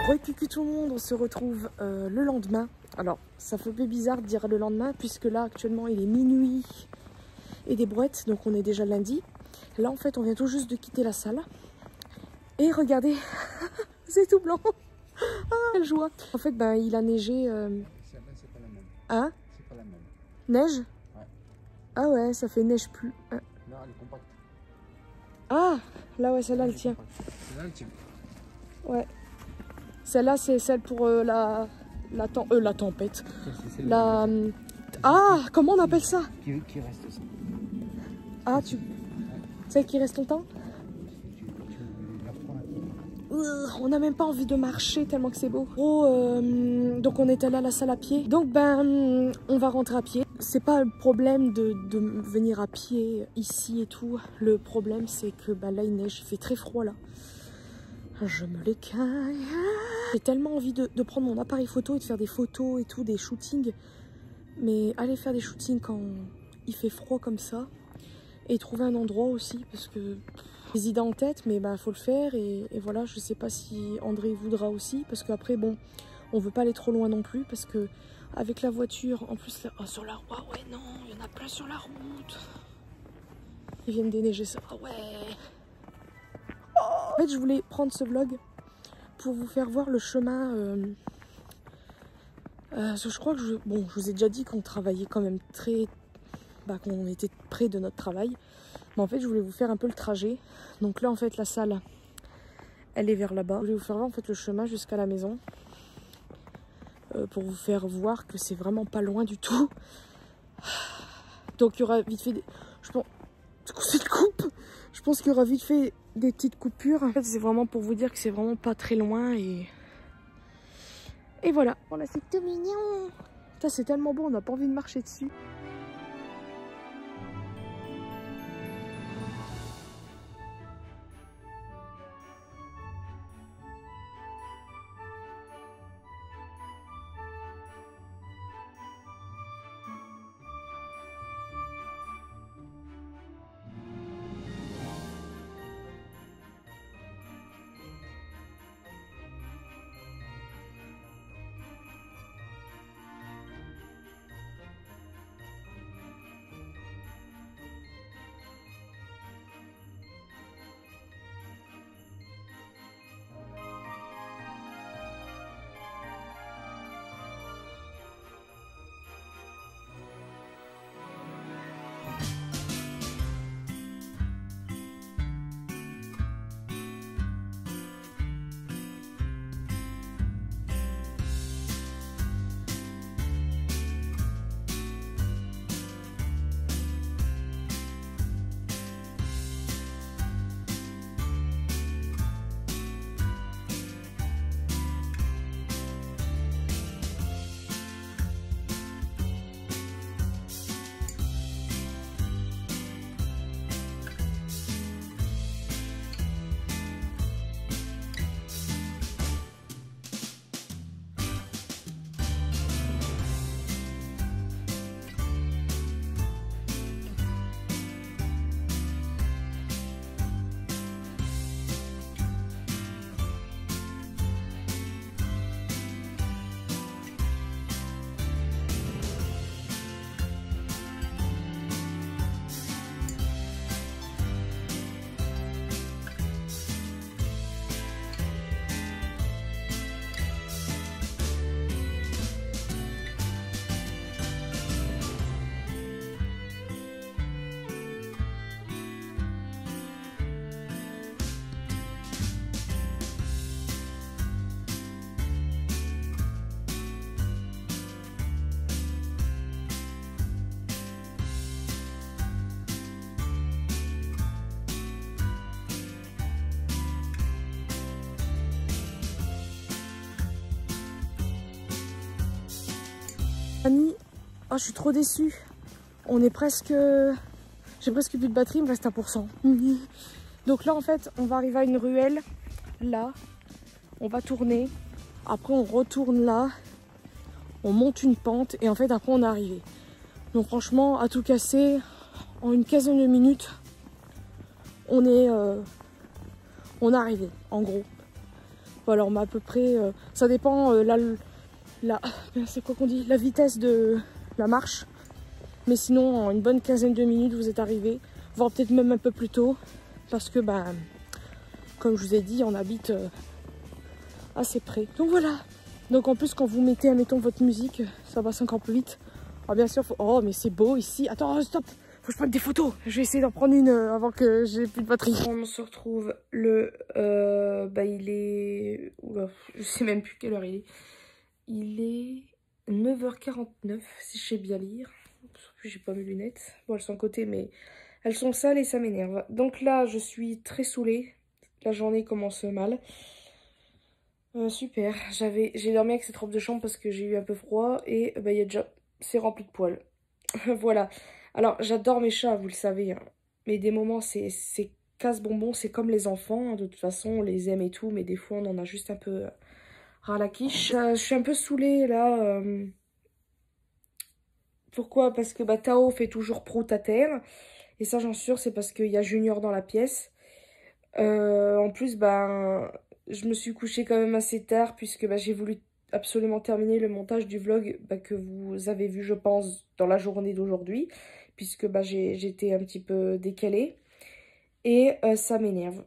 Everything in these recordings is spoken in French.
Re-cucu tout le monde, on se retrouve le lendemain. Alors, ça fait un peu bizarre de dire le lendemain, puisque là, actuellement, il est minuit et des brouettes, donc on est déjà lundi. Là, en fait, on vient tout juste de quitter la salle. Et regardez, c'est tout blanc. Ah, quelle joie. En fait, ben, il a neigé... C'est pas la même. Hein? C'est pas la même. Neige? Ouais. Ah ouais, ça fait neige plus. Là, elle est compacte. Ah, là, ouais, celle-là, elle tient. Celle-là, elle tient. Ouais. Celle-là, c'est celle pour la tempête. C'est La... Ah, comment on appelle ça? qui reste ça. Ah, tu... Celle qui reste longtemps? On n'a même pas envie de marcher tellement que c'est beau. Donc on est allé à la salle à pied. Donc ben on va rentrer à pied. C'est pas le problème de venir à pied ici et tout. Le problème c'est que ben, là il neige, il fait très froid là. Je me l'écaille. J'ai tellement envie de prendre mon appareil photo et de faire des photos et tout, des shootings. Mais aller faire des shootings quand il fait froid comme ça. Et trouver un endroit aussi parce que... Des idées en tête, mais bah faut le faire et voilà, je sais pas si André voudra aussi, parce qu'après bon, on veut pas aller trop loin non plus, parce que avec la voiture, en plus là, oh, sur la route, oh, ouais non, il y en a plein sur la route. Ils viennent déneiger ça, oh, ouais. Oh. En fait, je voulais prendre ce vlog pour vous faire voir le chemin. Je crois que je vous ai déjà dit qu'on travaillait quand même qu'on était près de notre travail. Mais en fait, je voulais vous faire un peu le trajet. Donc là, en fait, la salle, elle est vers là-bas. Je voulais vous faire voir en fait le chemin jusqu'à la maison. Pour vous faire voir que c'est vraiment pas loin du tout. Donc il y aura vite fait des... Je pense... Cette coupe, je pense qu'il y aura vite fait des petites coupures. En fait, c'est vraiment pour vous dire que c'est vraiment pas très loin et voilà. Oh là, c'est tout mignon. Putain, c'est tellement beau, on n'a pas envie de marcher dessus. Annie, oh, je suis trop déçue. On est presque... J'ai presque plus de batterie, il me reste 1%. Donc là, en fait, on va arriver à une ruelle. Là, on va tourner. Après, on retourne là. On monte une pente. Et en fait, après, on est arrivé. Donc franchement, à tout casser, en une quinzaine de minutes, on est arrivé, en gros. Bon, alors, mais à peu près, ça dépend, c'est quoi qu'on dit? La vitesse de la marche. Mais sinon, en une bonne quinzaine de minutes, vous êtes arrivé, voire peut-être même un peu plus tôt. Parce que, ben, comme je vous ai dit, on habite assez près. Donc voilà. Donc en plus, quand vous mettez, admettons, votre musique, ça passe encore plus vite. Alors bien sûr, oh, mais c'est beau ici. Attends, stop! Faut que je prenne des photos. Je vais essayer d'en prendre une avant que j'ai plus de batterie. On se retrouve il est... Oula, je sais même plus quelle heure il est. Il est 9h49, si je sais bien lire. J'ai pas mes lunettes. Bon, elles sont à côté, mais elles sont sales et ça m'énerve. Donc là, je suis très saoulée. La journée commence mal. Super. J'ai dormi avec cette robe de chambre parce que j'ai eu un peu froid. Et il y a déjà... C'est rempli de poils. Voilà. Alors, j'adore mes chats, vous le savez. Hein. Mais des moments, c'est casse-bonbon. C'est comme les enfants. Hein. De toute façon, on les aime et tout. Mais des fois, on en a juste un peu ras la quiche. Je suis un peu saoulée, là. Pourquoi? Parce que Tao fait toujours prout à terre. Et ça, j'en suis sûre, c'est parce qu'il y a Junior dans la pièce. En plus, je me suis couchée quand même assez tard puisque j'ai voulu absolument terminer le montage du vlog que vous avez vu, je pense, dans la journée d'aujourd'hui. Puisque j'étais un petit peu décalée. Et ça m'énerve.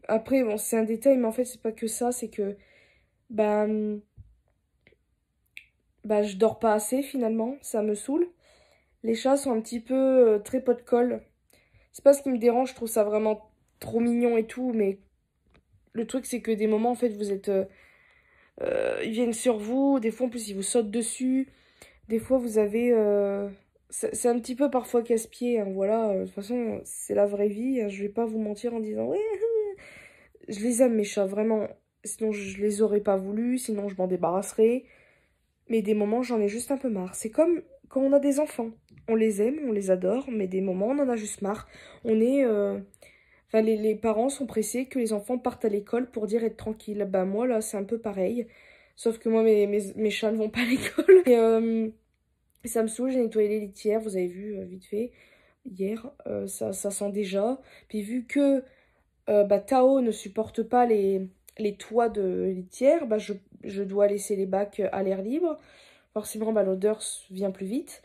Après, bon, c'est un détail, mais en fait, c'est pas que ça. C'est que, je dors pas assez finalement. Ça me saoule. Les chats sont un petit peu très pot de colle. C'est pas ce qui me dérange, je trouve ça vraiment trop mignon et tout, mais le truc c'est que des moments en fait vous êtes... ils viennent sur vous, des fois en plus ils vous sautent dessus, des fois vous avez... c'est un petit peu parfois casse-pied, hein, voilà, de toute façon c'est la vraie vie, hein, je vais pas vous mentir en disant ouais, je les aime mes chats, vraiment, sinon je les aurais pas voulu, sinon je m'en débarrasserais, mais des moments j'en ai juste un peu marre, c'est comme quand on a des enfants. On les aime, on les adore, mais des moments, on en a juste marre. On est... les parents sont pressés que les enfants partent à l'école pour dire être tranquille. Moi, là, c'est un peu pareil. Sauf que moi, mes chats ne vont pas à l'école. Et ça me saoule, j'ai nettoyé les litières, vous avez vu, vite fait, hier. Ça sent déjà. Puis vu que Tao ne supporte pas les toits de litière, je dois laisser les bacs à l'air libre. Forcément, l'odeur vient plus vite.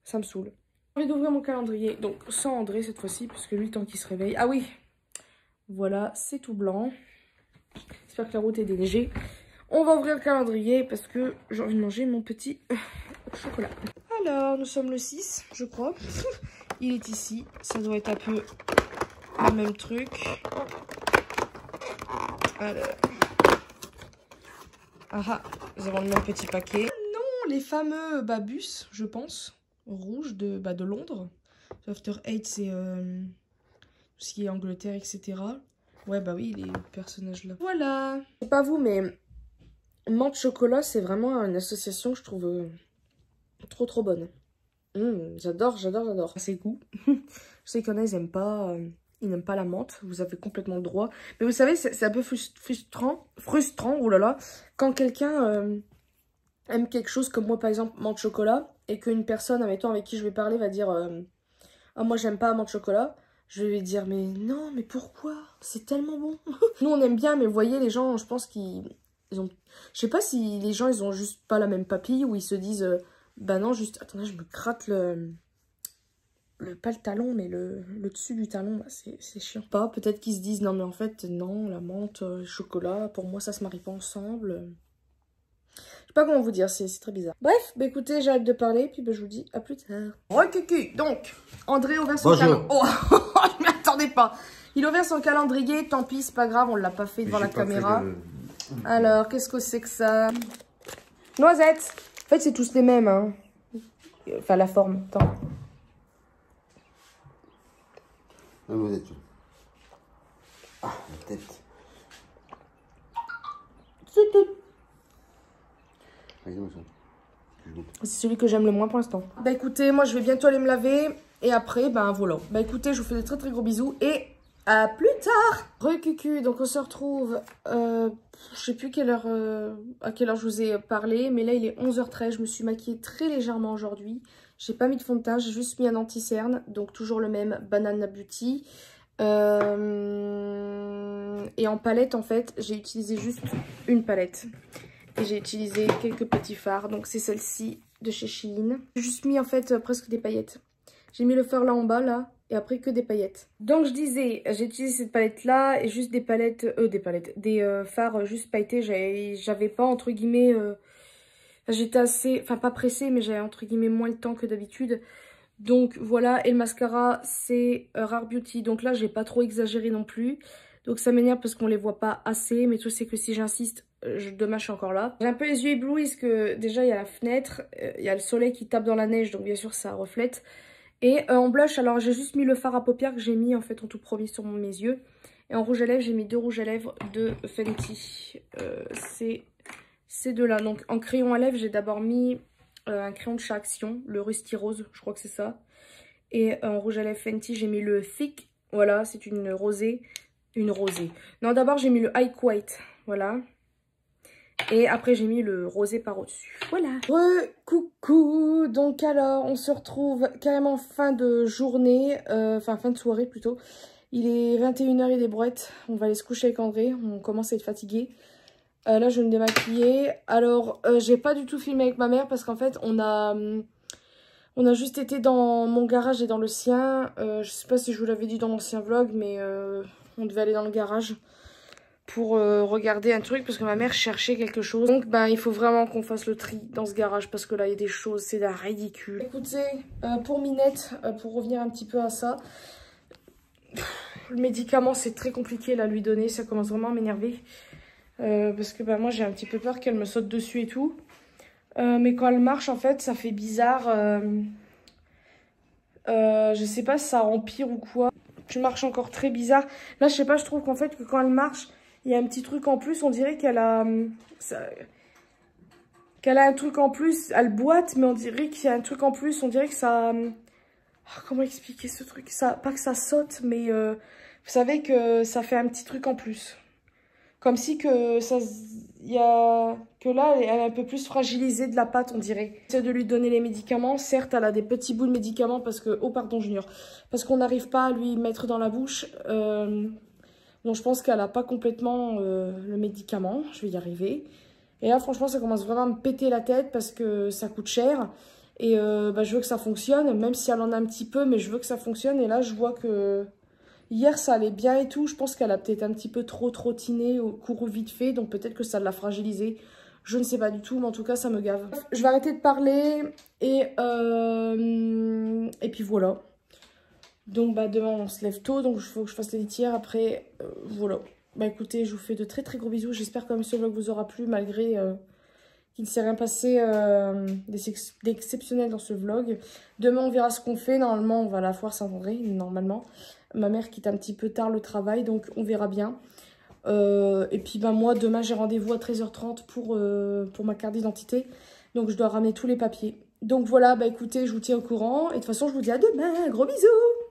Ça me saoule. J'ai envie d'ouvrir mon calendrier. Donc, sans André cette fois-ci, parce que lui, le temps qu'il se réveille... Ah oui! Voilà, c'est tout blanc. J'espère que la route est déneigée. On va ouvrir le calendrier parce que j'ai envie de manger mon petit chocolat. Alors, nous sommes le 6, je crois. Il est ici. Ça doit être un peu le même truc. Alors... Ah, nous avons le même petit paquet. Les fameux bus, je pense, rouges de Londres. After 8, c'est tout ce qui est Angleterre, etc. Ouais, oui, les personnages là. Voilà. C'est pas vous, mais Menthe Chocolat, c'est vraiment une association que je trouve trop bonne. J'adore. C'est goût. Je sais qu'il y en a, ils n'aiment pas la menthe. Vous avez complètement le droit. Mais vous savez, c'est un peu frustrant, oh là là, quand quelqu'un... aime quelque chose comme moi par exemple menthe chocolat et qu'une personne admettons avec qui je vais parler va dire ah moi j'aime pas menthe chocolat, je vais lui dire mais non mais pourquoi, c'est tellement bon. Nous on aime bien mais vous voyez les gens je pense qu'ils ont, je sais pas si les gens ils ont juste pas la même papille ou ils se disent non juste attendez je me gratte pas le talon mais le dessus du talon c'est chiant. Pas peut-être qu'ils se disent non mais en fait non la menthe chocolat pour moi ça se marie pas ensemble. Je sais pas comment vous dire, c'est très bizarre. Bref, écoutez, j'arrête de parler, puis je vous dis à plus tard. Recucu, donc, André ouvert son calendrier. Oh, je m'y attendais pas. Il a ouvert son calendrier, tant pis, c'est pas grave, on l'a pas fait devant la caméra. Alors, qu'est-ce que c'est que ça? Noisettes. En fait, c'est tous les mêmes, hein. Enfin, la forme, attends. La noisette. Ah, la tête. C'est tout. C'est celui que j'aime le moins pour l'instant. Écoutez, moi je vais bientôt aller me laver. Et après, voilà. Écoutez, je vous fais des très gros bisous. Et à plus tard. Recucu, donc on se retrouve. Je sais plus à quelle heure je vous ai parlé. Mais là il est 11h13. Je me suis maquillée très légèrement aujourd'hui. J'ai pas mis de fond de teint. J'ai juste mis un anti-cerne. Donc toujours le même Banana Beauty. Et en palette, en fait, j'ai utilisé juste une palette. Et j'ai utilisé quelques petits fards. Donc c'est celle-ci de chez Shein. J'ai juste mis en fait presque des paillettes. J'ai mis le fard là en bas là. Et après que des paillettes. Donc je disais, j'ai utilisé cette palette là. Et juste des palettes, des fards juste pailletés. J'avais pas entre guillemets... j'étais assez, enfin pas pressée, mais j'avais entre guillemets moins le temps que d'habitude. Donc voilà, et le mascara c'est Rare Beauty. Donc là j'ai pas trop exagéré non plus. Donc ça m'énerve parce qu'on les voit pas assez. Mais tout c'est que si j'insiste, demain je suis encore là. J'ai un peu les yeux éblouis parce que déjà il y a la fenêtre. Il y a le soleil qui tape dans la neige, donc bien sûr ça reflète. Et en blush, alors j'ai juste mis le fard à paupières que j'ai mis en fait en tout premier sur mes yeux. Et en rouge à lèvres, j'ai mis 2 rouges à lèvres de Fenty. C'est ces deux là. Donc en crayon à lèvres, j'ai d'abord mis un crayon de chez Action, le Rusty Rose, je crois que c'est ça. Et en rouge à lèvres Fenty, j'ai mis le Thick. Voilà, c'est une rosée. Une rosée. Non, d'abord j'ai mis le High White. Voilà. Et après j'ai mis le rosé par au-dessus. Voilà. Coucou. Donc alors, on se retrouve carrément fin de journée. Enfin, fin de soirée plutôt. Il est 21 h, il est brouette. On va aller se coucher avec André. On commence à être fatigué. Là, je vais me démaquiller. Alors, j'ai pas du tout filmé avec ma mère parce qu'en fait, on a juste été dans mon garage et dans le sien. Je sais pas si je vous l'avais dit dans l'ancien vlog, mais on devait aller dans le garage pour regarder un truc parce que ma mère cherchait quelque chose. Donc, ben, il faut vraiment qu'on fasse le tri dans ce garage parce que là, il y a des choses, c'est d'un ridicule. Écoutez, pour Minette, pour revenir un petit peu à ça, le médicament, c'est très compliqué là, à lui donner. Ça commence vraiment à m'énerver. Parce que bah, moi j'ai un petit peu peur qu'elle me saute dessus et tout. Mais quand elle marche en fait ça fait bizarre. Je sais pas si ça empire ou quoi. Je marche encore très bizarre. Là je sais pas, je trouve qu'en fait que quand elle marche il y a un petit truc en plus. On dirait qu'elle a... qu'elle a un truc en plus. Elle boite mais on dirait qu'il y a un truc en plus. On dirait que ça... comment expliquer ce truc ça, pas que ça saute mais vous savez que ça fait un petit truc en plus. Comme si que ça, que là, elle est un peu plus fragilisée de la pâte, on dirait. J'essaie de lui donner les médicaments. Certes, elle a des petits bouts de médicaments parce que... Oh, pardon, Junior. Parce qu'on n'arrive pas à lui mettre dans la bouche. Donc, je pense qu'elle n'a pas complètement le médicament. Je vais y arriver. Et là, franchement, ça commence vraiment à me péter la tête parce que ça coûte cher. Et bah, je veux que ça fonctionne, même si elle en a un petit peu, mais je veux que ça fonctionne. Et là, je vois que... Hier, ça allait bien et tout. Je pense qu'elle a peut-être un petit peu trop trottiné au cours vite fait. Donc, peut-être que ça l'a fragilisé. Je ne sais pas du tout. Mais en tout cas, ça me gave. Je vais arrêter de parler. Et puis, voilà. Donc, bah, demain, on se lève tôt. Donc, il faut que je fasse les litières. Après, voilà. Bah, écoutez, je vous fais de très, très gros bisous. J'espère que ce vlog vous aura plu. Malgré qu'il ne s'est rien passé d'exceptionnel dans ce vlog. Demain, on verra ce qu'on fait. Normalement, on va à la foire Saint-André. Normalement. Ma mère quitte un petit peu tard le travail, donc on verra bien. Et puis ben, moi, demain, j'ai rendez-vous à 13h30 pour ma carte d'identité. Donc je dois ramener tous les papiers. Donc voilà, bah écoutez, je vous tiens au courant. Et de toute façon, je vous dis à demain. Gros bisous!